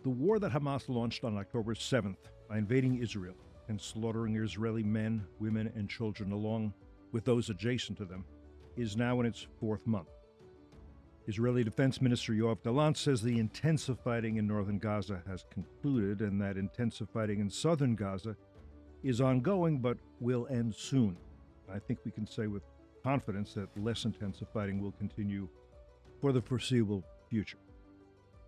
The war that Hamas launched on October 7th by invading Israel and slaughtering Israeli men, women, and children along with those adjacent to them is now in its fourth month. Israeli Defense Minister Yoav Gallant says the intensive fighting in northern Gaza has concluded and that intensive fighting in southern Gaza is ongoing but will end soon. I think we can say with confidence that less intensive fighting will continue for the foreseeable future.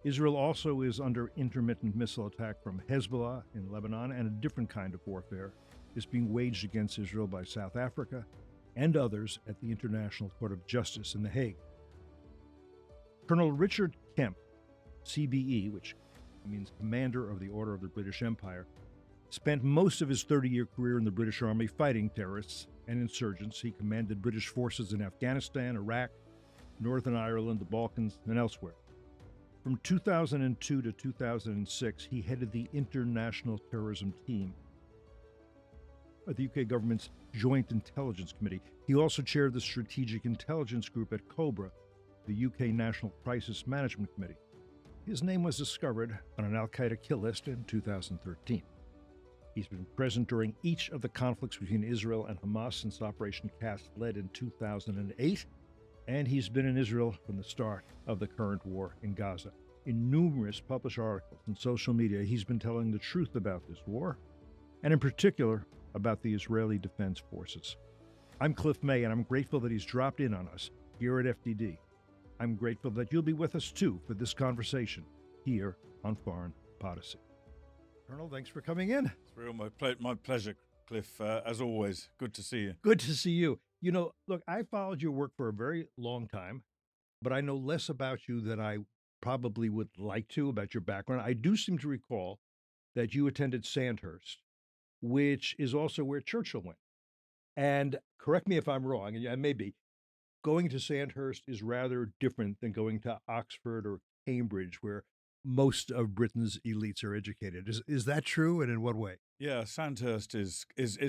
Israel also is under intermittent missile attack from Hezbollah in Lebanon, and a different kind of warfare is being waged against Israel by South Africa and others at the International Court of Justice in The Hague. Colonel Richard Kemp, CBE, which means Commander of the Order of the British Empire, spent most of his 30-year career in the British Army fighting terrorists and insurgents. He commanded British forces in Afghanistan, Iraq, Northern Ireland, the Balkans, and elsewhere. From 2002 to 2006, he headed the International Terrorism Team at the UK government's Joint Intelligence Committee. He also chaired the Strategic Intelligence Group at COBRA, the UK National Crisis Management Committee. His name was discovered on an al-Qaeda kill list in 2013. He's been present during each of the conflicts between Israel and Hamas since Operation Cast Lead in 2008, and he's been in Israel from the start of the current war in Gaza. In numerous published articles and social media, he's been telling the truth about this war, and in particular, about the Israeli Defense Forces. I'm Cliff May, and I'm grateful that he's dropped in on us here at FDD. I'm grateful that you'll be with us, too, for this conversation here on Foreign Policy. Colonel, thanks for coming in. It's real my pleasure, Cliff. As always, good to see you. Good to see you. You know, look, I followed your work for a very long time, but I know less about you than I probably would like to, about your background. I do seem to recall that you attended Sandhurst, which is also where Churchill went. And correct me if I'm wrong, and I may be, going to Sandhurst is rather different than going to Oxford or Cambridge, where most of Britain's elites are educated. Is that true, and in what way? Yeah, Sandhurst is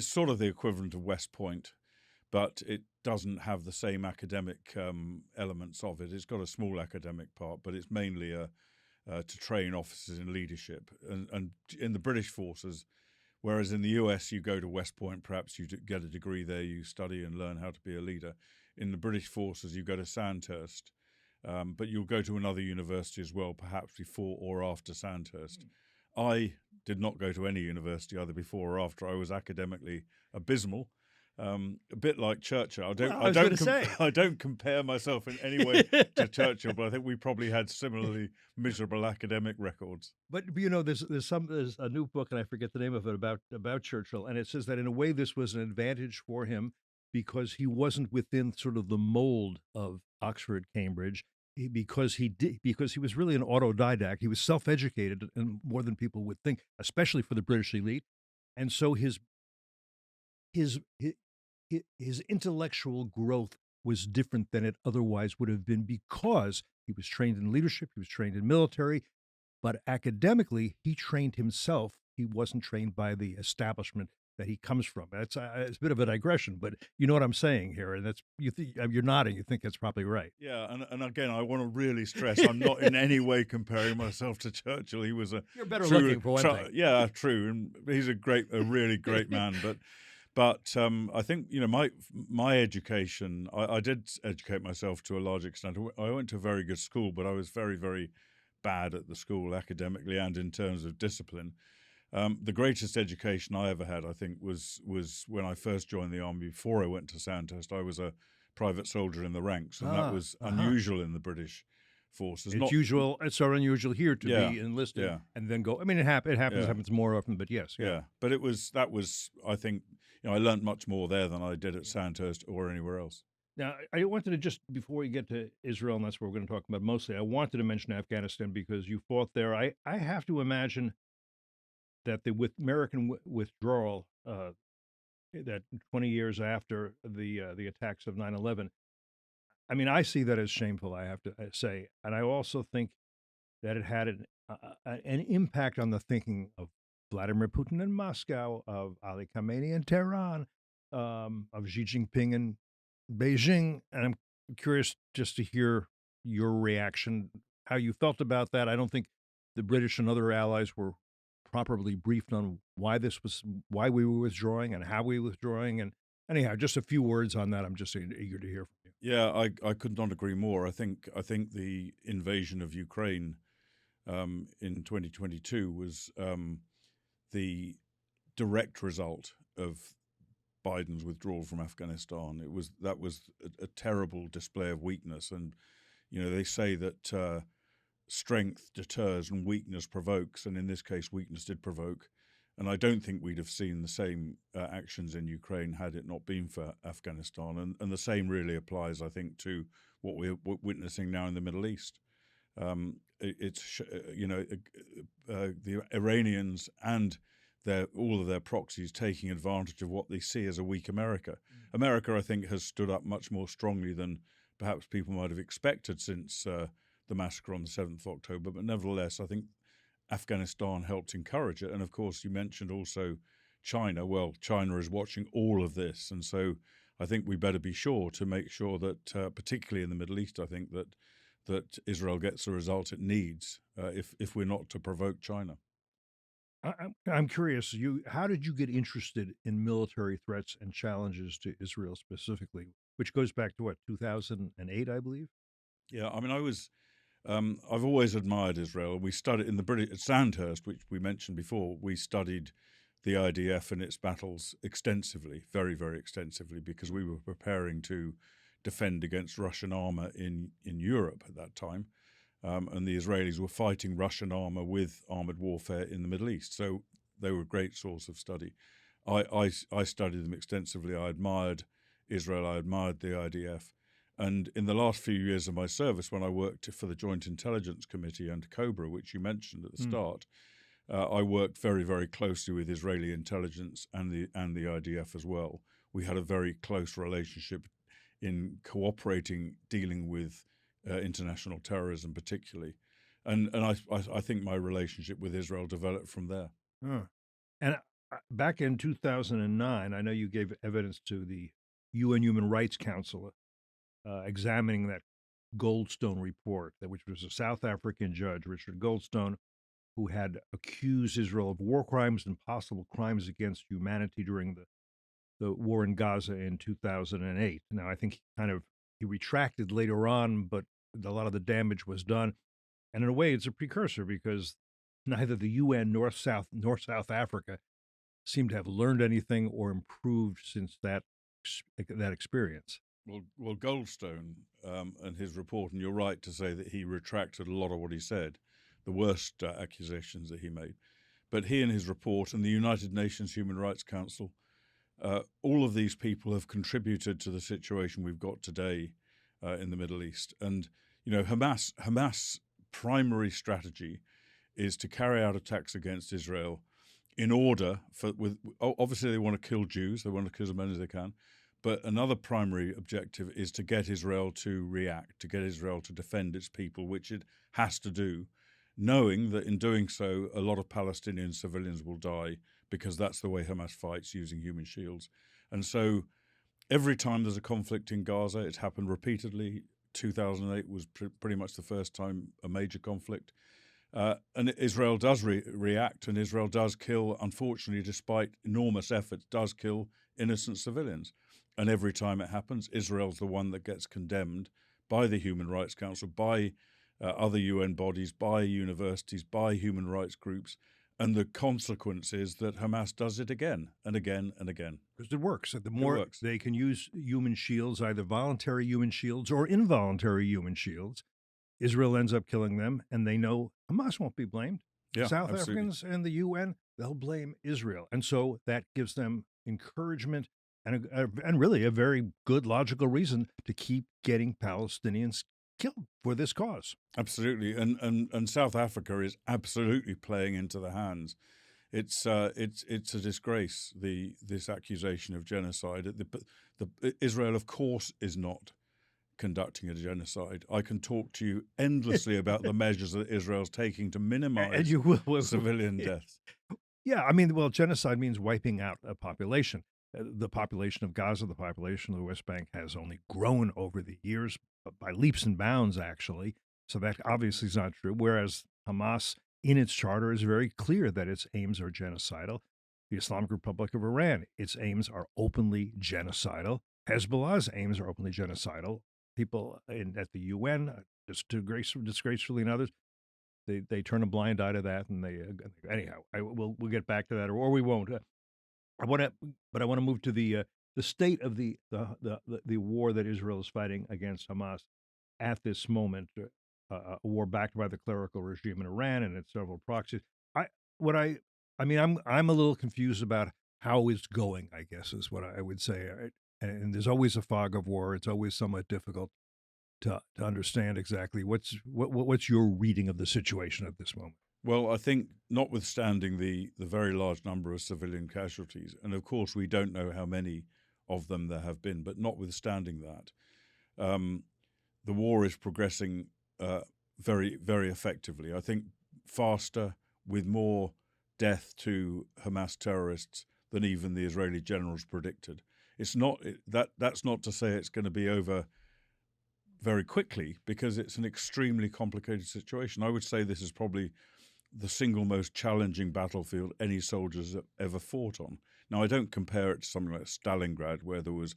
sort of the equivalent of West Point, but it doesn't have the same academic elements of it. It's got a small academic part, but it's mainly to train officers in leadership. And in the British forces, whereas in the US you go to West Point, perhaps you get a degree there, you study and learn how to be a leader. In the British forces you go to Sandhurst, but you'll go to another university as well, perhaps before or after Sandhurst. I did not go to any university either before or after. I was academically abysmal. A bit like Churchill. I don't compare myself in any way to Churchill, but I think we probably had similarly miserable academic records. But you know, there's a new book, and I forget the name of it, about Churchill, and it says that in a way this was an advantage for him because he wasn't within sort of the mold of Oxford, Cambridge, because he was really an autodidact. He was self-educated, and more than people would think, especially for the British elite, and so his intellectual growth was different than it otherwise would have been because he was trained in leadership, he was trained in military, but academically he trained himself. He wasn't trained by the establishment that he comes from. It's a bit of a digression, but you know what I'm saying here, and you're nodding. You think that's probably right. Yeah, and again, I want to really stress, I'm not in any way comparing myself to Churchill. He was you're better looking for one thing. Yeah, true, and he's a really great man. But I think, you know, my education, I did educate myself to a large extent. I went to a very good school, but I was very, very bad at the school academically and in terms of discipline. The greatest education I ever had, I think, was when I first joined the army. Before I went to Sandhurst, I was a private soldier in the ranks, and that was unusual in the British forces. It's so unusual here to be enlisted and then go. I mean, it happens more often, but yes. Yeah. But that was, I think, you know, I learned much more there than I did at Sandhurst or anywhere else. Now, I wanted to just, before we get to Israel, and that's what we're going to talk about mostly, I wanted to mention Afghanistan because you fought there. I have to imagine that the American withdrawal, that 20 years after the attacks of 9/11, I mean, I see that as shameful, I have to say. And I also think that it had an impact on the thinking of Vladimir Putin in Moscow, of Ali Khamenei in Tehran, of Xi Jinping in Beijing. And I'm curious just to hear your reaction, how you felt about that. I don't think the British and other allies were properly briefed on why we were withdrawing and how we were withdrawing. And anyhow, just a few words on that. I'm just eager to hear from you. Yeah, I could not agree more. I think the invasion of Ukraine in 2022 was the direct result of Biden's withdrawal from Afghanistan. That was a terrible display of weakness, and they say that strength deters and weakness provokes, and in this case, weakness did provoke. And I don't think we'd have seen the same actions in Ukraine had it not been for Afghanistan. And the same really applies, I think, to what we're witnessing now in the Middle East. The Iranians and all of their proxies taking advantage of what they see as a weak America. America, I think, has stood up much more strongly than perhaps people might have expected since the massacre on the 7th of October. But nevertheless, I think Afghanistan helped encourage it. And of course, you mentioned also China. Well, China is watching all of this. And so I think we better be sure to make sure that, particularly in the Middle East, I think that Israel gets the result it needs if we're not to provoke China. I'm curious, how did you get interested in military threats and challenges to Israel specifically, which goes back to 2008, I believe? Yeah, I mean, I've always admired Israel. We studied in the British at Sandhurst, which we mentioned before. We studied the IDF and its battles extensively, very, very extensively, because we were preparing to defend against Russian armor in Europe at that time. And the Israelis were fighting Russian armor with armored warfare in the Middle East. So they were a great source of study. I studied them extensively. I admired Israel. I admired the IDF. And in the last few years of my service, when I worked for the Joint Intelligence Committee and COBRA, which you mentioned at the start, I worked very, very closely with Israeli intelligence and the IDF as well. We had a very close relationship in cooperating, dealing with international terrorism particularly. And I think my relationship with Israel developed from there. And back in 2009, I know you gave evidence to the UN Human Rights Council examining that Goldstone Report, which was a South African judge, Richard Goldstone, who had accused Israel of war crimes and possible crimes against humanity during the war in Gaza in 2008. Now, I think he retracted later on, but a lot of the damage was done. And in a way, it's a precursor because neither the UN nor South Africa seem to have learned anything or improved since that experience. Well, Goldstone and his report, and you're right to say that he retracted a lot of what he said, the worst accusations that he made. But he and his report and the United Nations Human Rights Council, all of these people have contributed to the situation we've got today in the Middle East. And, Hamas' primary strategy is to carry out attacks against Israel in order obviously they want to kill Jews, they want to kill as many as they can. But another primary objective is to get Israel to react, to get Israel to defend its people, which it has to do, knowing that in doing so, a lot of Palestinian civilians will die because that's the way Hamas fights, using human shields. And so every time there's a conflict in Gaza, it's happened repeatedly. 2008 was pretty much the first time a major conflict. And Israel does react, and Israel does kill, unfortunately, despite enormous efforts, does kill innocent civilians. And every time it happens, Israel's the one that gets condemned by the Human Rights Council, by other UN bodies, by universities, by human rights groups. And the consequence is that Hamas does it again and again and again. Because it works. The more they can use human shields, either voluntary human shields or involuntary human shields, Israel ends up killing them, and they know Hamas won't be blamed. Yeah, South absolutely. Africans and the UN, they'll blame Israel. And so that gives them encouragement and really a very good logical reason to keep getting Palestinians killed for this cause. Absolutely. And South Africa is absolutely playing into the hands. It's a disgrace, this accusation of genocide. Israel, of course, is not conducting a genocide. I can talk to you endlessly about the measures that Israel's taking to minimize civilian deaths. Yeah, genocide means wiping out a population. The population of Gaza, the population of the West Bank has only grown over the years by leaps and bounds, actually. So that obviously is not true. Whereas Hamas in its charter is very clear that its aims are genocidal. The Islamic Republic of Iran, its aims are openly genocidal. Hezbollah's aims are openly genocidal. People at the UN, disgracefully, and others, they turn a blind eye to that, and anyhow. We'll get back to that, or we won't. I want to move to the state of the war that Israel is fighting against Hamas at this moment. A war backed by the clerical regime in Iran and its several proxies. I what I mean, I'm a little confused about how it's going, I guess, is what I would say. And there's always a fog of war. It's always somewhat difficult to understand exactly what's your reading of the situation at this moment. Well, I think notwithstanding the very large number of civilian casualties, and of course we don't know how many of them there have been, but notwithstanding that, the war is progressing very, very effectively. I think faster, with more death to Hamas terrorists than even the Israeli generals predicted. It's not that's not to say it's going to be over very quickly, because it's an extremely complicated situation. I would say this is probably the single most challenging battlefield any soldiers have ever fought on. Now, I don't compare it to something like Stalingrad, where there was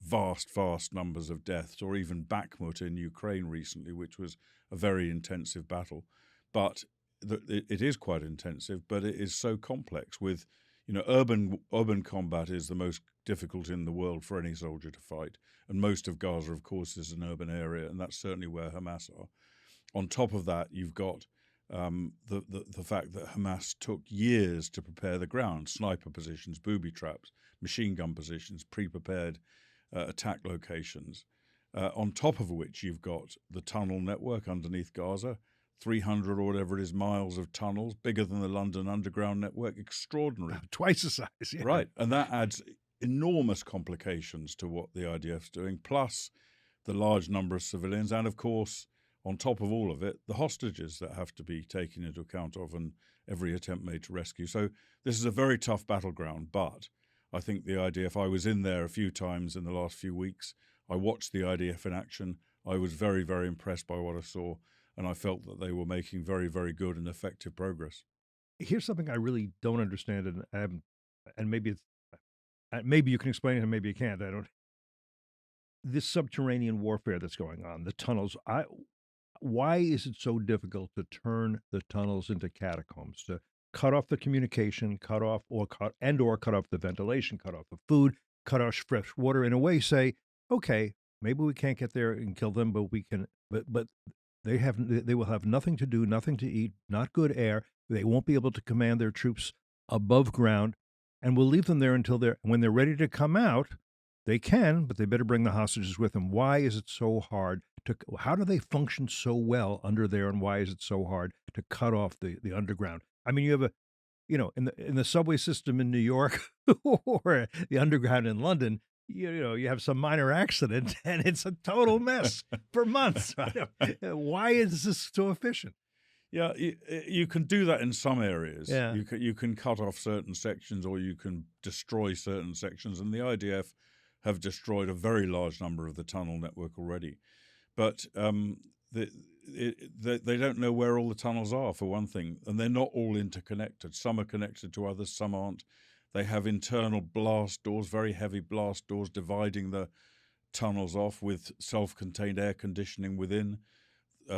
vast numbers of deaths, or even Bakhmut in Ukraine recently, which was a very intensive battle. But it is quite intensive, but it is so complex. With, urban combat is the most difficult in the world for any soldier to fight, and most of Gaza, of course, is an urban area, and that's certainly where Hamas are. On top of that, you've got the fact that Hamas took years to prepare the ground: sniper positions, booby traps, machine gun positions, pre-prepared attack locations. On top of which, you've got the tunnel network underneath Gaza, 300 or whatever it is miles of tunnels, bigger than the London Underground network. Extraordinary. Twice the size, yeah. Right, and that adds enormous complications to what the IDF's doing, plus the large number of civilians, and of course, on top of all of it, the hostages that have to be taken into account of, and every attempt made to rescue. So this is a very tough battleground, but I think the IDF, I was in there a few times in the last few weeks. I watched the IDF in action. I was very, very impressed by what I saw, and I felt that they were making very, very good and effective progress. Here's something I really don't understand, and maybe you can explain it, and maybe you can't. I don't. This subterranean warfare that's going on, the tunnels. Why is it so difficult to turn the tunnels into catacombs, to cut off the communication, cut off the ventilation, cut off the food, cut off fresh water? In a way, say, okay, maybe we can't get there and kill them, but we can. But they will have nothing to do, nothing to eat, not good air. They won't be able to command their troops above ground, and we'll leave them there until when they're ready to come out. They can, but they better bring the hostages with them. Why is it so hard how do they function so well under there, and why is it so hard to cut off the underground? I mean, you have in the subway system in New York or the underground in London, you have some minor accident and it's a total mess for months. Why is this so efficient? Yeah, you can do that in some areas. Yeah. You can cut off certain sections, or you can destroy certain sections, and the IDF have destroyed a very large number of the tunnel network already. But they don't know where all the tunnels are, for one thing, and they're not all interconnected. Some are connected to others, some aren't. They have internal blast doors, very heavy blast doors, dividing the tunnels off with self-contained air conditioning within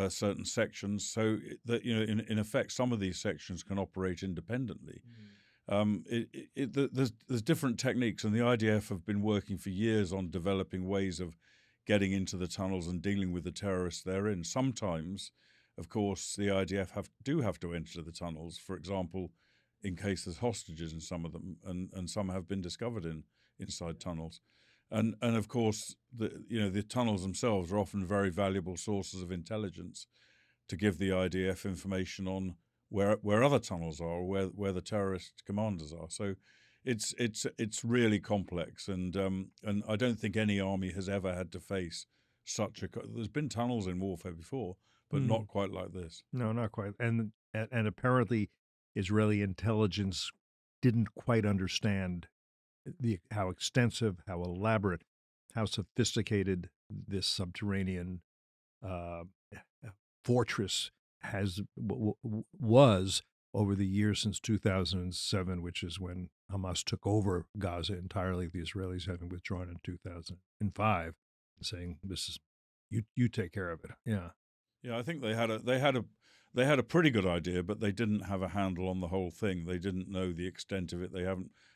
certain sections. So that in effect, some of these sections can operate independently. There's different techniques, and the IDF have been working for years on developing ways of getting into the tunnels and dealing with the terrorists therein. Sometimes, of course, the IDF do have to enter the tunnels, for example, in case there's hostages in some of them, and some have been discovered inside tunnels. And of course, the tunnels themselves are often very valuable sources of intelligence to give the IDF information on where other tunnels are, or where the terrorist commanders are. So it's really complex, and I don't think any army has ever had to face such a. There's been tunnels in warfare before, but not quite like this. No, not quite. And apparently, Israeli intelligence didn't quite understand how extensive, how elaborate, how sophisticated this subterranean fortress was over the years since 2007, which is when Hamas took over Gaza entirely, the Israelis having withdrawn in 2005, saying, "This is you take care of it." Yeah. Yeah, I think they had a pretty good idea, but they didn't have a handle on the whole thing. They didn't know the extent of it. They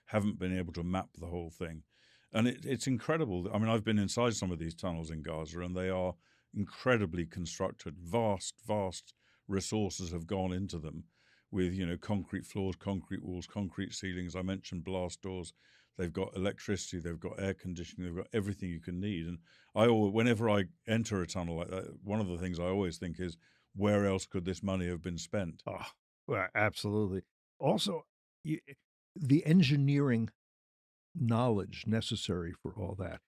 haven't been able to map the whole thing, and it's incredible. I mean, I've been inside some of these tunnels in Gaza, and they are incredibly constructed. Vast resources have gone into them, with concrete floors, concrete walls, concrete ceilings. I mentioned blast doors. They've got electricity, they've got air conditioning, they've got everything you can need. And whenever I enter a tunnel like that, one of the things I always think is, where else could this money have been spent? Oh, well, absolutely. Also, you, the engineering knowledge necessary for all that.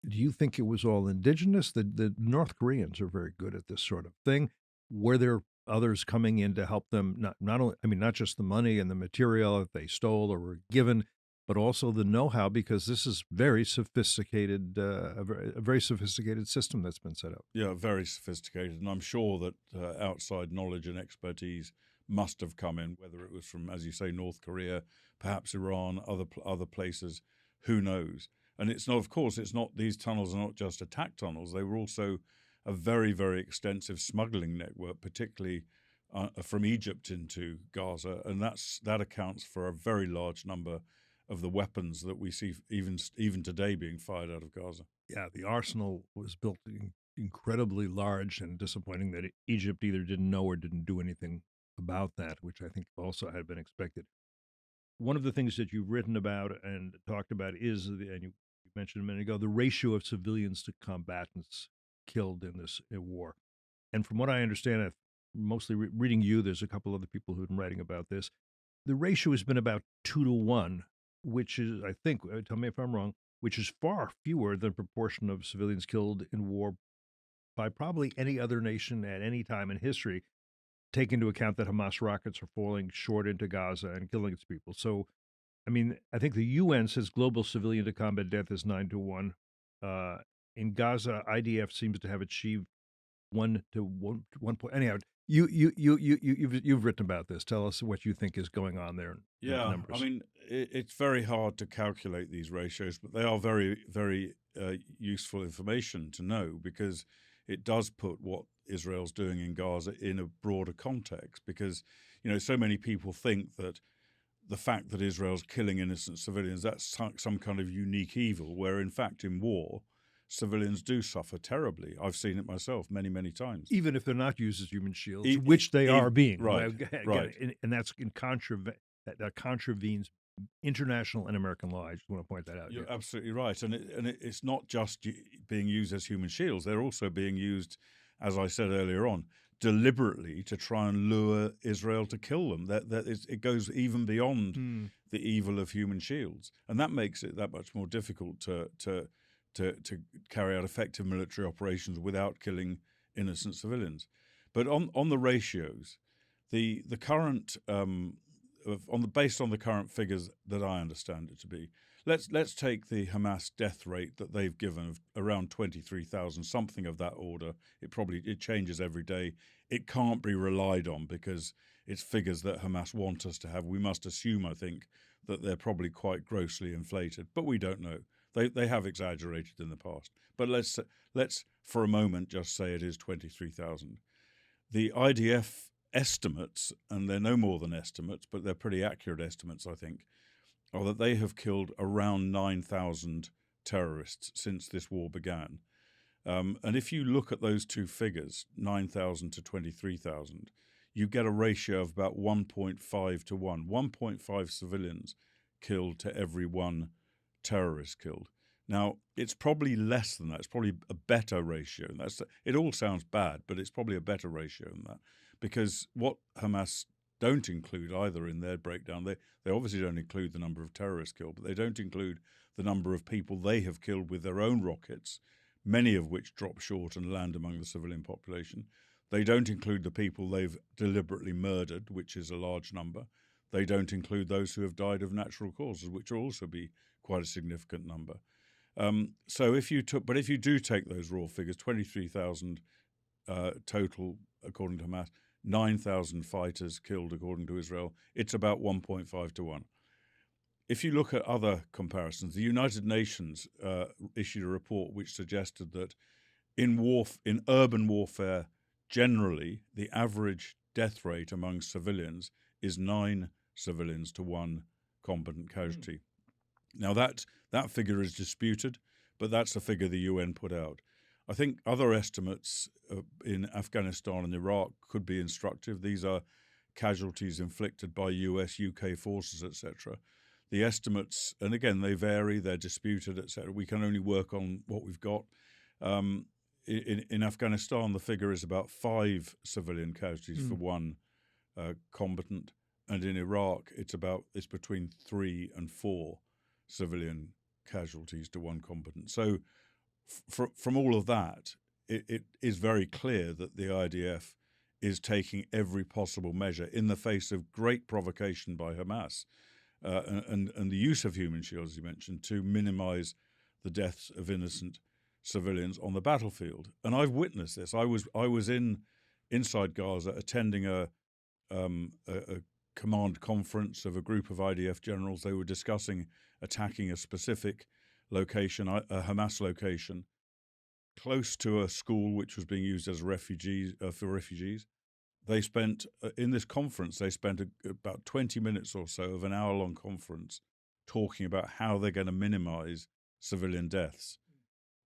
Do you think it was all indigenous? The North Koreans are very good at this sort of thing. Were there others coming in to help them? Not only, I mean, not just the money and the material that they stole or were given, but also the know-how, because this is very sophisticated, a very sophisticated system that's been set up. Yeah, very sophisticated, and I'm sure that outside knowledge and expertise must have come in, whether it was from, as you say, North Korea, perhaps Iran, other places. Who knows? And it's not, of course, it's not. These tunnels are not just attack tunnels. They were also a very, very extensive smuggling network, particularly from Egypt into Gaza, and that accounts for a very large number of the weapons that we see even today being fired out of Gaza. Yeah, the arsenal was built incredibly large, and disappointing that Egypt either didn't know or didn't do anything about that, which I think also had been expected. One of the things that you've written about and talked about is, and you mentioned a minute ago, the ratio of civilians to combatants killed in this war. And from what I understand, mostly reading you, there's a couple other people who've been writing about this. The ratio has been about 2-to-1, which is, I think, tell me if I'm wrong, which is far fewer than proportion of civilians killed in war by probably any other nation at any time in history, take into account that Hamas rockets are falling short into Gaza and killing its people. So, I mean, I think the UN says global civilian to combat death is 9-to-1. In Gaza, IDF seems to have achieved 1 to 1 point. Anyhow, you've written about this. Tell us what you think is going on there. Yeah, numbers. I mean, it's very hard to calculate these ratios, but they are very, very useful information to know, because it does put what Israel's doing in Gaza in a broader context. Because so many people think that the fact that Israel's killing innocent civilians, that's some kind of unique evil, where in fact in war, civilians do suffer terribly. I've seen it myself many, many times. Even if they're not used as human shields, which they are being. Right, right. And that's that contravenes international and American law. I just want to point that out. You're absolutely right. And it's not just being used as human shields. They're also being used, as I said earlier on, deliberately to try and lure Israel to kill them. It goes even beyond the evil of human shields. And that makes it that much more difficult to carry out effective military operations without killing innocent civilians. But on the ratios, the current based on the current figures that I understand it to be, let's take the Hamas death rate that they've given of around 23,000, something of that order. It changes every day. It can't be relied on because it's figures that Hamas want us to have. We must assume, I think, that they're probably quite grossly inflated, but we don't know. They have exaggerated in the past. But let's for a moment just say it is 23,000. The IDF estimates, and they're no more than estimates, but they're pretty accurate estimates, I think, are that they have killed around 9,000 terrorists since this war began. And if you look at those two figures, 9,000 to 23,000, you get a ratio of about 1.5 to 1. 1.5 civilians killed to every one terrorist killed. Now, it's probably less than that. It's probably a better ratio. It all sounds bad, but it's probably a better ratio than that. Because what Hamas don't include either in their breakdown, they obviously don't include the number of terrorists killed, but they don't include the number of people they have killed with their own rockets, many of which drop short and land among the civilian population. They don't include the people they've deliberately murdered, which is a large number. They don't include those who have died of natural causes, which will also be quite a significant number. So if you do take those raw figures, 23,000 total according to Hamas, 9,000 fighters killed, according to Israel. It's about 1.5 to 1. If you look at other comparisons, the United Nations issued a report which suggested that in urban warfare, generally, the average death rate among civilians is 9 civilians to 1 combatant casualty. Now, that figure is disputed, but that's a figure the UN put out. I think other estimates in Afghanistan and Iraq could be instructive. These are casualties inflicted by U.S., UK forces, etc. The estimates, and again, they vary, they're disputed, etc. We can only work on what we've got. In Afghanistan, the figure is about 5 civilian casualties for 1 combatant, and in Iraq, it's between 3 and 4 civilian casualties to 1 combatant. So, from all of that, it is very clear that the IDF is taking every possible measure in the face of great provocation by Hamas and the use of human shields, as you mentioned, to minimize the deaths of innocent civilians on the battlefield. And I've witnessed this. I was inside Gaza attending a command conference of a group of IDF generals. They were discussing attacking a specific location, a Hamas location, close to a school which was being used as for refugees. They spent, in this conference, about 20 minutes or so of an hour-long conference talking about how they're going to minimize civilian deaths.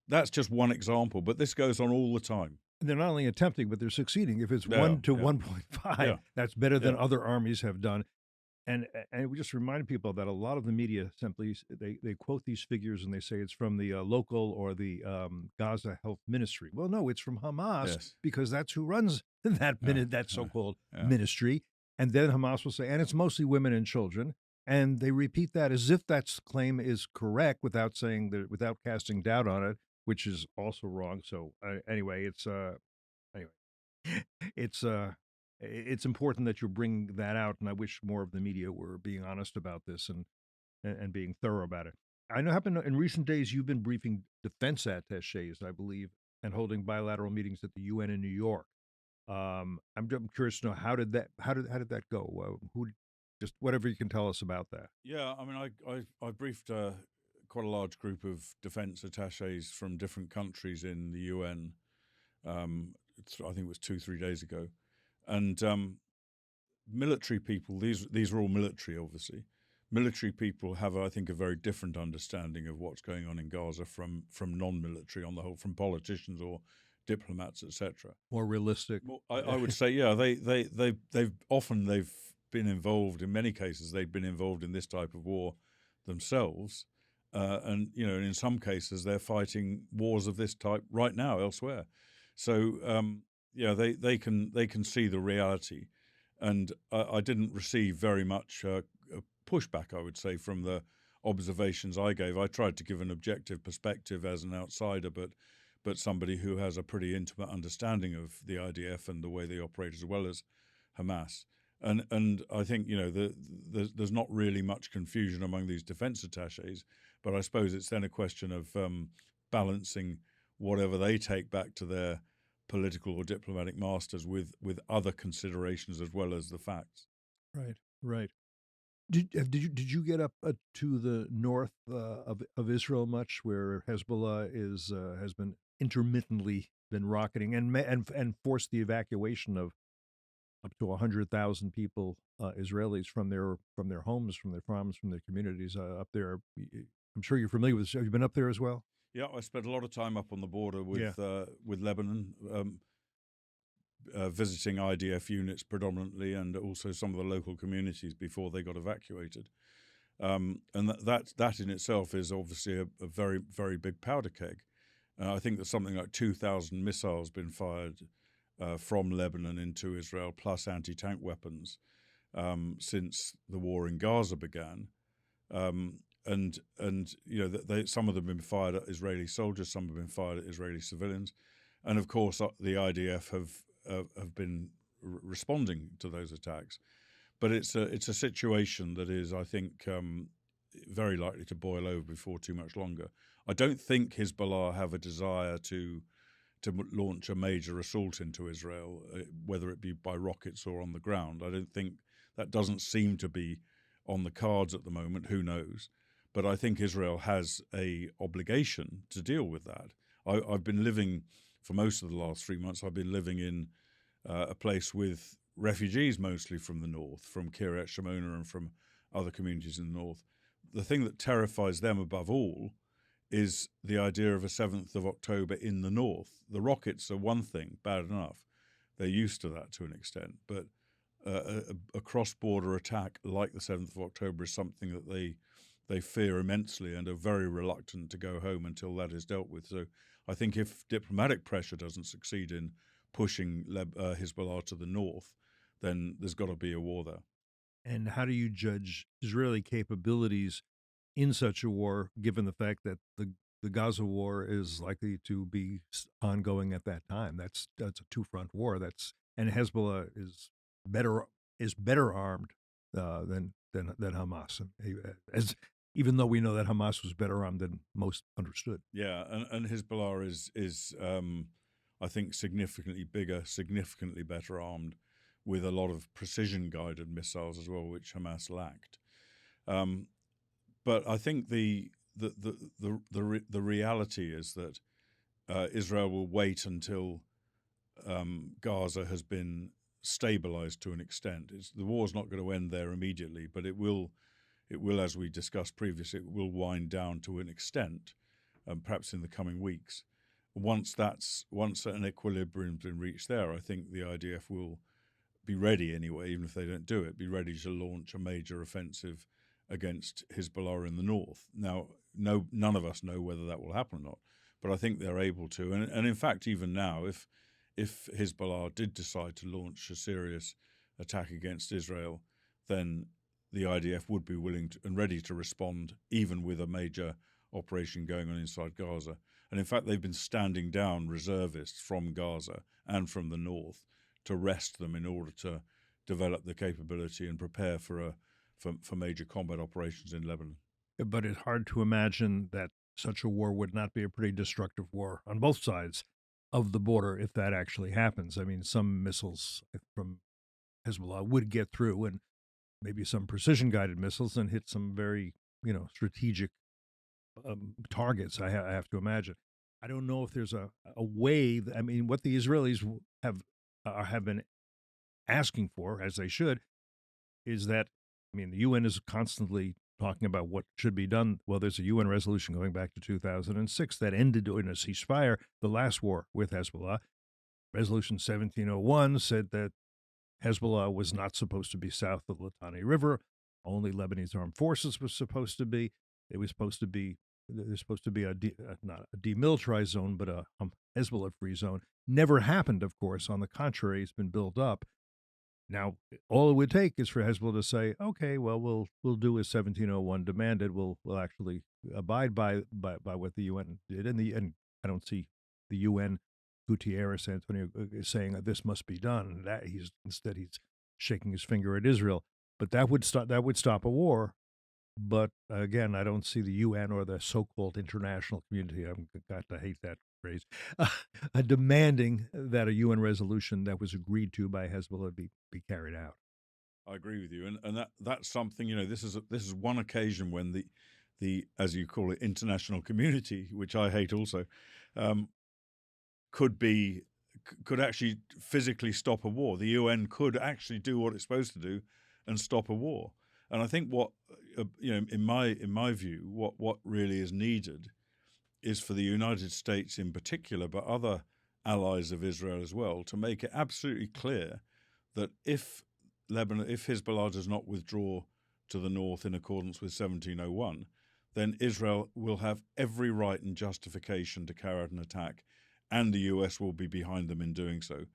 That's just one example, but this goes on all the time. And they're not only attempting, but they're succeeding. If it's 1 to 1.5, that's better than other armies have done. And we just remind people that a lot of the media simply, they quote these figures and they say it's from the local or the Gaza Health Ministry. Well, no, it's from Hamas because that's who runs that so-called ministry. And then Hamas will say, and it's mostly women and children. And they repeat that as if that claim is correct without casting doubt on it, which is also wrong. So anyway, it's important that you bring that out, and I wish more of the media were being honest about this and being thorough about it. I know in recent days you've been briefing defense attachés, I believe, and holding bilateral meetings at the UN in New York. I'm curious to know how did that go? Just whatever you can tell us about that. Yeah, I mean, I briefed quite a large group of defense attachés from different countries in the UN. I think it was 2-3 days ago. And military people, these are all military, obviously. Military people have, I think, a very different understanding of what's going on in Gaza from non-military on the whole, from politicians or diplomats, etc. More realistic. I would say, yeah, they've been involved, in many cases, they've been involved in this type of war themselves. And, in some cases, they're fighting wars of this type right now elsewhere. So, they can see the reality, and I didn't receive very much pushback, I would say, from the observations I gave. I tried to give an objective perspective as an outsider, but somebody who has a pretty intimate understanding of the IDF and the way they operate, as well as Hamas. And I think there's not really much confusion among these defense attachés, but I suppose it's then a question of balancing whatever they take back to their political or diplomatic masters with other considerations as well as the facts. Right. Did you get up to the north of Israel much, where Hezbollah has been intermittently rocketing and forced the evacuation of up to 100,000 people, Israelis, from their homes, from their farms, from their communities up there? I'm sure you're familiar with this. Have you been up there as well? Yeah, I spent a lot of time up on the border with Lebanon, visiting IDF units predominantly, and also some of the local communities before they got evacuated. And that in itself is obviously a very, very big powder keg. I think there's something like 2,000 missiles been fired from Lebanon into Israel, plus anti-tank weapons, since the war in Gaza began. And some of them have been fired at Israeli soldiers, some have been fired at Israeli civilians, and of course the IDF have been responding to those attacks. But it's a situation that is, I think, very likely to boil over before too much longer. I don't think Hezbollah have a desire to launch a major assault into Israel, whether it be by rockets or on the ground. I don't think that doesn't seem to be on the cards at the moment. Who knows? But I think Israel has a obligation to deal with that. I've been living, for most of the last 3 months, I've been living in a place with refugees mostly from the north, from Kiryat Shimona and from other communities in the north. The thing that terrifies them above all is the idea of a 7th of October in the north. The rockets are one thing, bad enough. They're used to that to an extent. But a cross-border attack like the 7th of October is something that they fear immensely and are very reluctant to go home until that is dealt with. So I think if diplomatic pressure doesn't succeed in pushing Hezbollah to the north, then there's got to be a war there. And how do you judge Israeli capabilities in such a war, given the fact that the Gaza war is likely to be ongoing at that time? That's a two-front war. And Hezbollah is better armed than Hamas, even though we know that Hamas was better armed than most understood. Yeah, and Hezbollah is I think significantly bigger, significantly better armed, with a lot of precision-guided missiles as well, which Hamas lacked. But I think the reality is that Israel will wait until Gaza has been stabilized to an extent. The war's not going to end there immediately, but it will, as we discussed previously, it will wind down to an extent, perhaps in the coming weeks. Once an equilibrium's been reached there, I think the IDF will be ready anyway, even if they don't do it, be ready to launch a major offensive against Hezbollah in the north. Now, none of us know whether that will happen or not, but I think they're able to. And in fact, even now, if Hezbollah did decide to launch a serious attack against Israel, then the IDF would be willing to, and ready to respond, even with a major operation going on inside Gaza. And in fact, they've been standing down reservists from Gaza and from the north to rest them in order to develop the capability and prepare for major combat operations in Lebanon. But it's hard to imagine that such a war would not be a pretty destructive war on both sides of the border if that actually happens. I mean, some missiles from Hezbollah would get through, and maybe some precision-guided missiles, and hit some very, strategic targets, I have to imagine. I don't know if there's a way. I mean, what the Israelis have been asking for, as they should, is that, the UN is constantly talking about what should be done. Well, there's a UN resolution going back to 2006 that ended in a ceasefire the last war with Hezbollah. Resolution 1701 said that Hezbollah was not supposed to be south of the Litani River. Only Lebanese armed forces was supposed to be. There's supposed to be not a demilitarized zone, but a Hezbollah-free zone. Never happened, of course. On the contrary, it's been built up. Now, all it would take is for Hezbollah to say, "Okay, well, we'll do as 1701 demanded. We'll actually abide by what the UN did." And I don't see the UN Gutierrez Antonio saying that this must be done. That he's shaking his finger at Israel. But that would stop a war. But again, I don't see the UN or the so-called international community, I've got to hate that phrase, demanding that a UN resolution that was agreed to by Hezbollah be carried out. I agree with you, and that's something. This is one occasion when the as you call it international community, which I hate also, could actually physically stop a war. The UN could actually do what it's supposed to do and stop a war. And I think what in my view, what really is needed is for the United States in particular, but other allies of Israel as well, to make it absolutely clear that if Hezbollah does not withdraw to the north in accordance with 1701, then Israel will have every right and justification to carry out an attack, and the US will be behind them in doing so.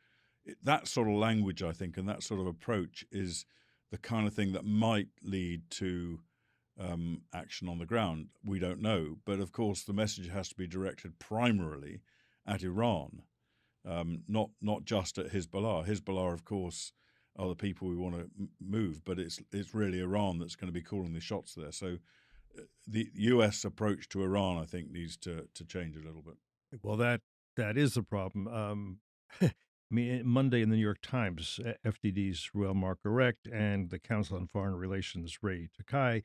That sort of language, I think, and that sort of approach is the kind of thing that might lead to action on the ground. We don't know. But of course, the message has to be directed primarily at Iran, not just at Hezbollah. Hezbollah, of course, are the people we want to move, but it's really Iran that's going to be calling the shots there. So the U.S. approach to Iran, I think, needs to change a little bit. Well, that That is the problem. I mean, Monday in the New York Times, FDD's Ruel Marc-Garect and the Council on Foreign Relations, Ray Takai,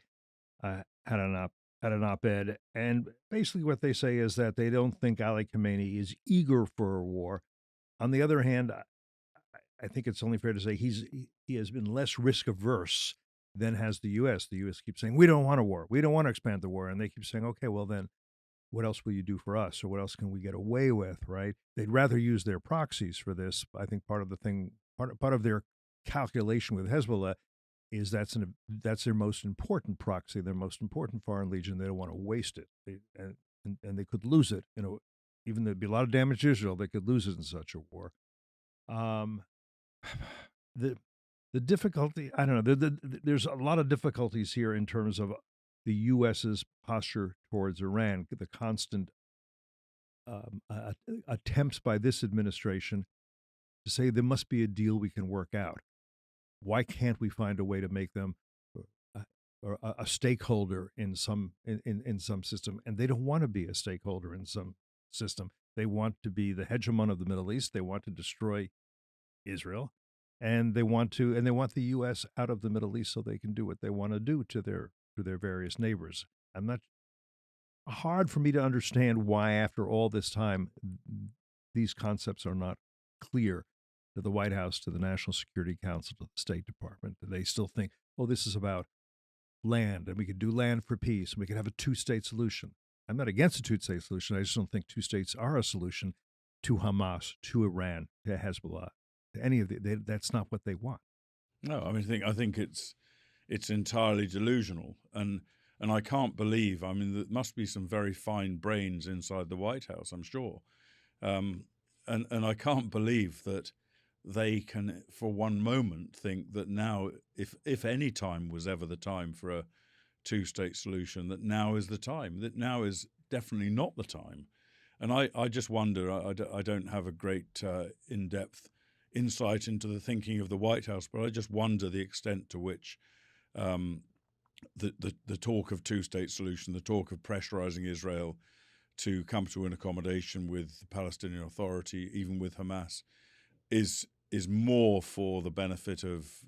had an op-ed, and basically what they say is that they don't think Ali Khamenei is eager for a war. On the other hand, I think it's only fair to say he has been less risk averse than has the U.S. The U.S. keeps saying we don't want a war, we don't want to expand the war, and they keep saying, okay, well then what else will you do for us, or what else can we get away with, right? They'd rather use their proxies for this. I think part of their calculation with Hezbollah is that's their most important proxy, their most important foreign legion. They don't want to waste it, and they could lose it. Even there'd be a lot of damage to Israel. They could lose it in such a war. Um, the the difficulty, I don't know. There's a lot of difficulties here in terms of the U.S.'s posture towards Iran, the constant attempts by this administration to say there must be a deal we can work out. Why can't we find a way to make them uh, a stakeholder in some system? And they don't want to be a stakeholder in some system. They want to be the hegemon of the Middle East. They want to destroy Israel, and they want the U.S. out of the Middle East so they can do what they want to do to their various neighbors. I'm not hard for me to understand why, after all this time, these concepts are not clear to the White House, to the National Security Council, to the State Department. They still think, oh, this is about land, and we could do land for peace, and we could have a two-state solution. I'm not against a two-state solution. I just don't think two states are a solution to Hamas, to Iran, to Hezbollah, to any of that's not what they want. No, I mean, I think it's entirely delusional, and I can't believe. I mean, there must be some very fine brains inside the White House, I'm sure, and I can't believe that they can, for one moment, think that now, if any time was ever the time for a two-state solution, that now is the time. That now is definitely not the time, and I just wonder. I don't have a great in-depth insight into the thinking of the White House, but I just wonder the extent to which the talk of two-state solution, the talk of pressurizing Israel to come to an accommodation with the Palestinian Authority, even with Hamas, is more for the benefit of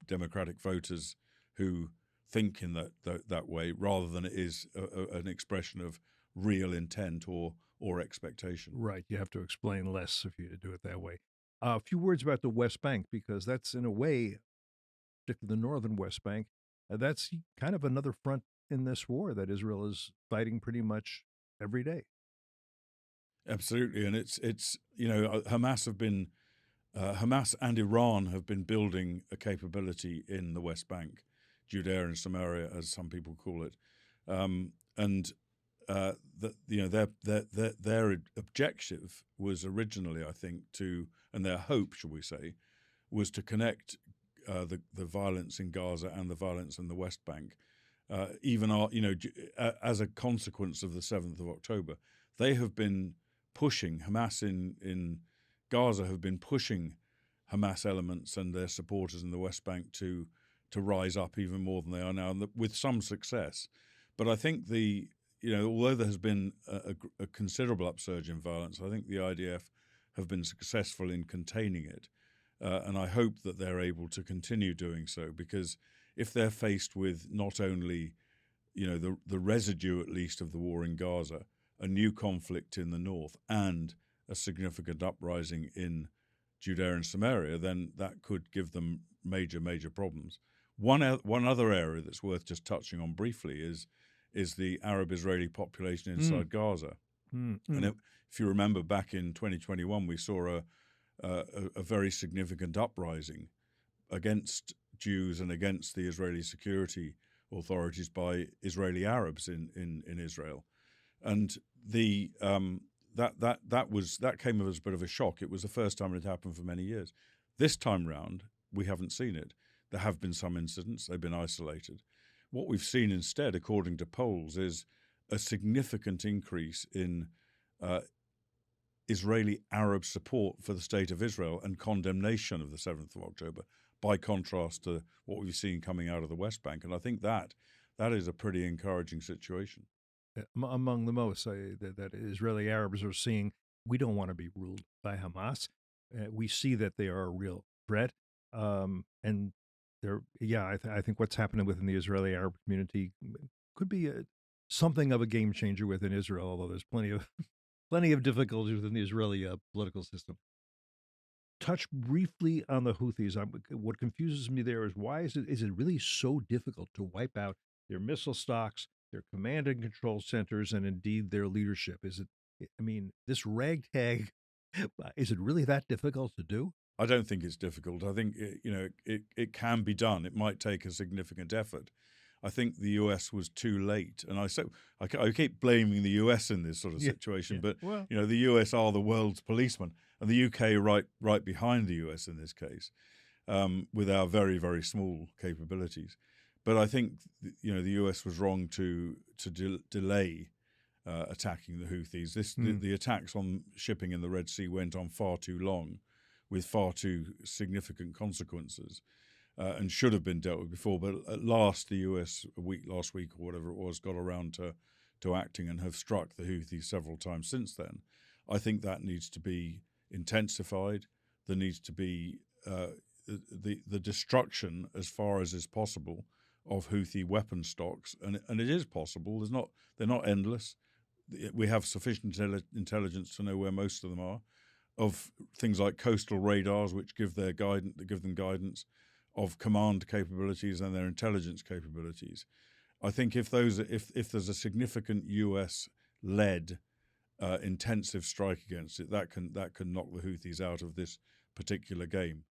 democratic voters who think in that way, rather than it is an expression of real intent or expectation. Right. You have to explain less if you do it that way. A few words about the West Bank, because that's, in a way, particularly the northern West Bank, that's kind of another front in this war that Israel is fighting pretty much every day. Absolutely, and it's Hamas and Iran have been building a capability in the West Bank, Judea and Samaria, as some people call it, their objective was originally, I think, and their hope, shall we say, was to connect the violence in Gaza and the violence in the West Bank. As a consequence of the 7th of October, they have been pushing Hamas in Gaza have been pushing Hamas elements and their supporters in the West Bank to rise up even more than they are now, and with some success. But I think although there has been a considerable upsurge in violence, I think the IDF have been successful in containing it. And I hope that they're able to continue doing so, because if they're faced with not only, the residue at least of the war in Gaza, a new conflict in the north, and a significant uprising in Judea and Samaria, then that could give them major, major problems. One other area that's worth just touching on briefly is the Arab-Israeli population inside Gaza. And if you remember, back in 2021, we saw a very significant uprising against Jews and against the Israeli security authorities by Israeli Arabs in Israel, and that came as a bit of a shock. It was the first time it had happened for many years. This time round, we haven't seen it. There have been some incidents; they've been isolated. What we've seen instead, according to polls, is a significant increase in Israeli Arab support for the state of Israel and condemnation of the 7th of October, by contrast to what we've seen coming out of the West Bank. And I think that is a pretty encouraging situation. Among the most that Israeli Arabs are seeing we don't want to be ruled by Hamas. We see that they are a real threat, and I think what's happening within the Israeli Arab community could be something of a game changer within Israel. Although there's plenty of difficulties within the Israeli political system. Touch briefly on the Houthis. What confuses me there is why is it really so difficult to wipe out their missile stocks, their command and control centers, and indeed their leadership? Is it? I mean, this ragtag. Is it really that difficult to do? I don't think it's difficult. I think it can be done. It might take a significant effort. I think the US was too late, and I keep blaming the US in this sort of situation. But Well, the US are the world's policeman, and the UK right behind the US in this case, with our very, very small capabilities. But I think the US was wrong to delay attacking the Houthis. The attacks on shipping in the Red Sea went on far too long, with far too significant consequences. And should have been dealt with before, but at last the US last week or whatever it was got around to acting and have struck the Houthis several times since then. I think that needs to be intensified. There needs to be the destruction as far as is possible of Houthi weapon stocks, and it is possible. They're not endless. We have sufficient intelligence to know where most of them are, of things like coastal radars, which give them guidance, of command capabilities and their intelligence capabilities. I think if there's a significant US-led intensive strike against it, that can knock the Houthis out of this particular game.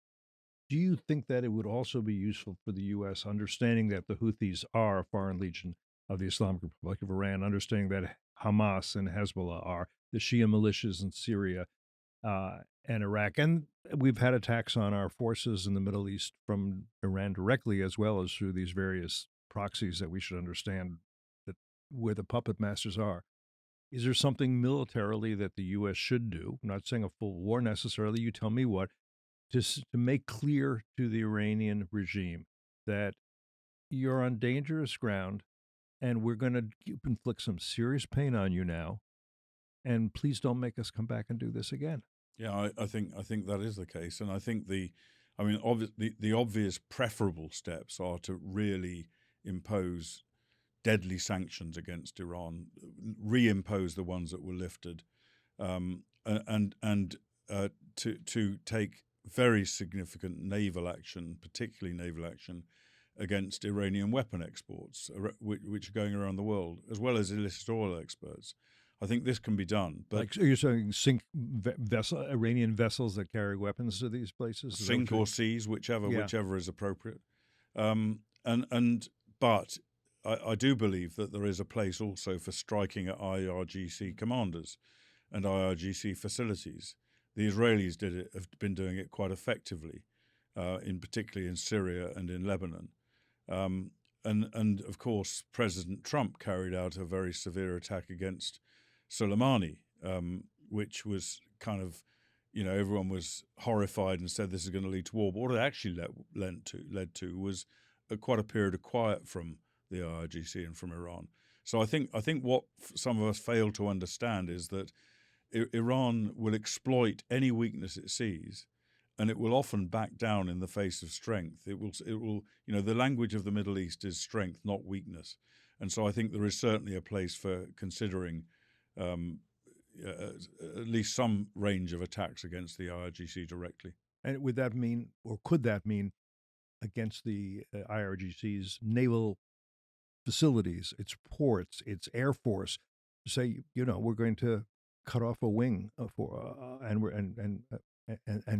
do you think that it would also be useful for the U.S. understanding that the Houthis are a foreign legion of the Islamic Republic of Iran, understanding that Hamas and Hezbollah are the Shia militias in Syria and Iraq, and we've had attacks on our forces in the Middle East from Iran directly, as well as through these various proxies that we should understand that where the puppet masters are. Is there something militarily that the U.S. should do? I'm not saying a full war necessarily. You tell me what to make clear to the Iranian regime that you're on dangerous ground, and we're going to inflict some serious pain on you now, and please don't make us come back and do this again. Yeah, I think that is the case, and I think the obvious preferable steps are to really impose deadly sanctions against Iran, reimpose the ones that were lifted, and to take very significant naval action, particularly naval action, against Iranian weapon exports, which are going around the world, as well as illicit oil exports. I think this can be done. But Like, so you're saying sink Iranian vessels that carry weapons to these places? Sink or seize, whichever is appropriate. But I do believe that there is a place also for striking at IRGC commanders and IRGC facilities. The Israelis have been doing it quite effectively, particularly in Syria and in Lebanon. And of course, President Trump carried out a very severe attack against Soleimani, which was kind of, everyone was horrified and said this is going to lead to war. But what it actually led to was quite a period of quiet from the IRGC and from Iran. So I think what some of us fail to understand is that Iran will exploit any weakness it sees, and it will often back down in the face of strength. It will. The language of the Middle East is strength, not weakness. And so I think there is certainly a place for considering at least some range of attacks against the IRGC directly. And would that mean, or could that mean, against the IRGC's naval facilities, its ports, its air force, say, we're going to cut off a wing and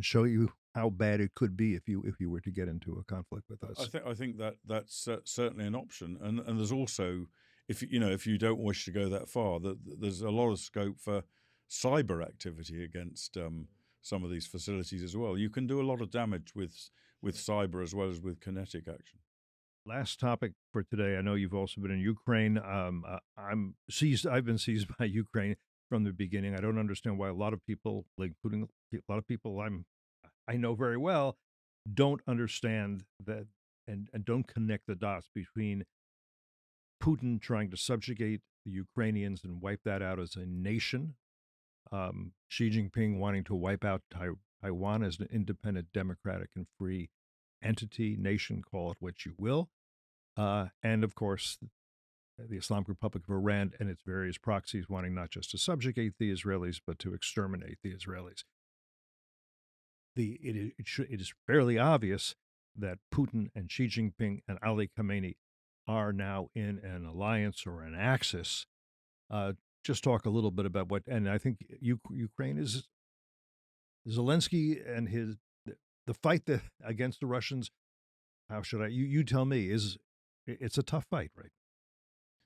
show you how bad it could be if you were to get into a conflict with us? I think that's certainly an option, and there's also, if you don't wish to go that far, there's a lot of scope for cyber activity against some of these facilities as well. You can do a lot of damage with cyber as well as with kinetic action. Last topic for today. I know you've also been in Ukraine. I've been seized by Ukraine from the beginning. I don't understand why a lot of people, including a lot of people I know very well, don't understand that and don't connect the dots between Putin trying to subjugate the Ukrainians and wipe that out as a nation, Xi Jinping wanting to wipe out Taiwan as an independent, democratic, and free entity, nation, call it what you will. And of course, the Islamic Republic of Iran and its various proxies wanting not just to subjugate the Israelis, but to exterminate the Israelis. It is fairly obvious that Putin and Xi Jinping and Ali Khamenei are now in an alliance or an axis. Just talk a little bit about what, and I think Ukraine is Zelensky and the fight against the Russians. How should you tell me? It's a tough fight, right?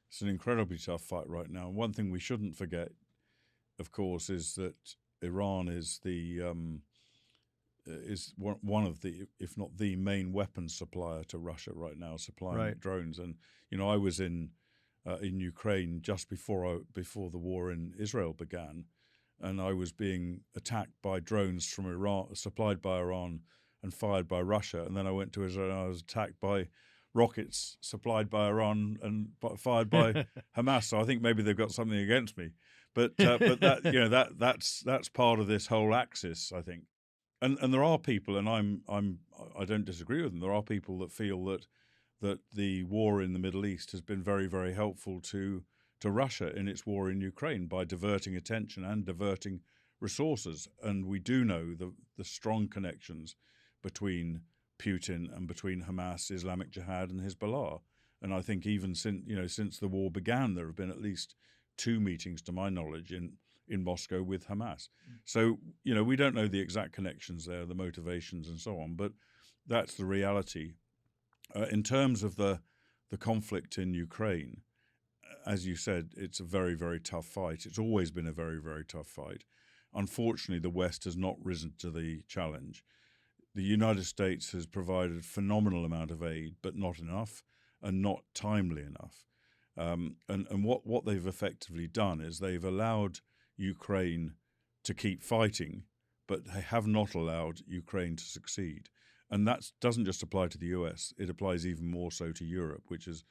It's an incredibly tough fight right now. One thing we shouldn't forget, of course, is that Iran is one of the, if not the main weapons supplier to Russia right now, supplying drones. And I was in Ukraine just before the war in Israel began, and I was being attacked by drones from Iran, supplied by Iran and fired by Russia. And then I went to Israel and I was attacked by rockets supplied by Iran and fired by Hamas. So I think maybe they've got something against me. But that that's part of this whole axis, I think. And there are people, and I don't disagree with them. There are people that feel that the war in the Middle East has been very, very helpful to Russia in its war in Ukraine by diverting attention and diverting resources. And we do know the strong connections between Putin and between Hamas, Islamic Jihad, and Hezbollah. And I think even since the war began, there have been at least 2 meetings, to my knowledge, in Moscow with Hamas. So, we don't know the exact connections there, the motivations and so on, but that's the reality. In terms of the conflict in Ukraine, as you said, it's a very, very tough fight. It's always been a very, very tough fight. Unfortunately, the West has not risen to the challenge. The United States has provided a phenomenal amount of aid, but not enough and not timely enough. And what they've effectively done is they've allowed Ukraine to keep fighting, but they have not allowed Ukraine to succeed. And that doesn't just apply to the US, it applies even more so to Europe, which has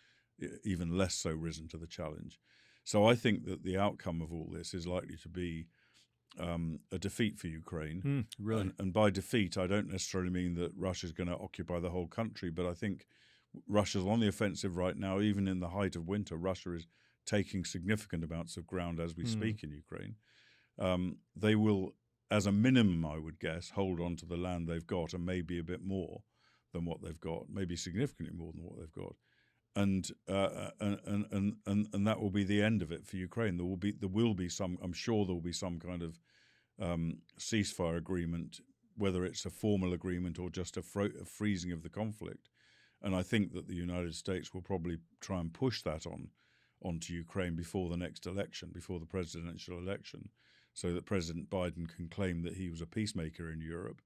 even less so risen to the challenge. So I think that the outcome of all this is likely to be a defeat for Ukraine. Really? And by defeat, I don't necessarily mean that Russia's going to occupy the whole country, but I think Russia's on the offensive right now. Even in the height of winter, Russia is taking significant amounts of ground as we speak in Ukraine. They will, as a minimum, I would guess, hold on to the land they've got, and maybe a bit more than what they've got, maybe significantly more than what they've got. And that will be the end of it for Ukraine. There will be some. I'm sure there will be some kind of ceasefire agreement, whether it's a formal agreement or just a freezing of the conflict. And I think that the United States will probably try and push that onto Ukraine before the next election, before the presidential election, so that President Biden can claim that he was a peacemaker in Europe.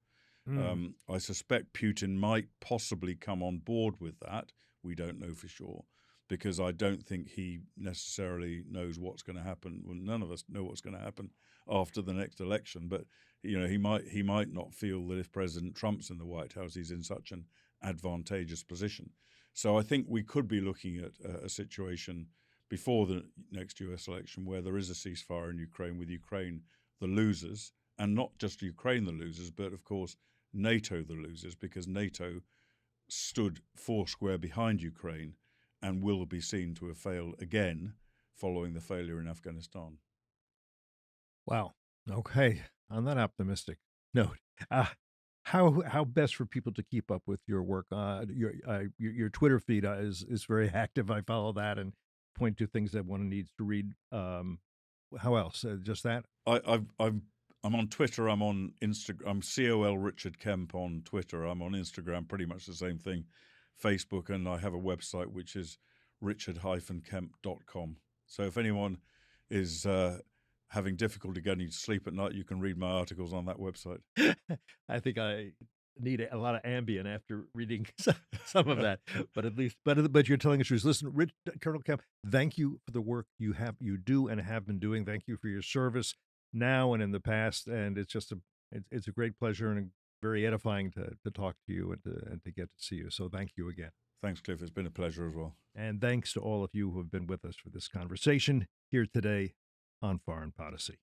I suspect Putin might possibly come on board with that. We don't know for sure, because I don't think he necessarily knows what's going to happen. Well, none of us know what's going to happen after the next election. But he might not feel that if President Trump's in the White House, he's in such an advantageous position. So I think we could be looking at a situation before the next US election where there is a ceasefire in Ukraine, with Ukraine the losers, and not just Ukraine the losers, but of course NATO the losers, because NATO stood foursquare behind Ukraine and will be seen to have failed again following the failure in Afghanistan. Wow. Okay. On that optimistic note, how best for people to keep up with your work? Your Twitter feed is very active. I follow that and point to things that one needs to read. How else? Just that? I'm on Twitter. I'm on Instagram. I'm COL Richard Kemp on Twitter. I'm on Instagram, pretty much the same thing. Facebook, and I have a website which is richard-kemp.com. So if anyone is having difficulty getting to sleep at night, you can read my articles on that website. I think I need a lot of Ambien after reading some of that, but you're telling us truth. Listen, Colonel Kemp, thank you for the work you do and have been doing. Thank you for your service now and in the past, and it's just it's a great pleasure and very edifying to talk to you and to get to see you. So thank you again. Thanks, Cliff. It's been a pleasure as well. And thanks to all of you who have been with us for this conversation here today on Foreign Policy.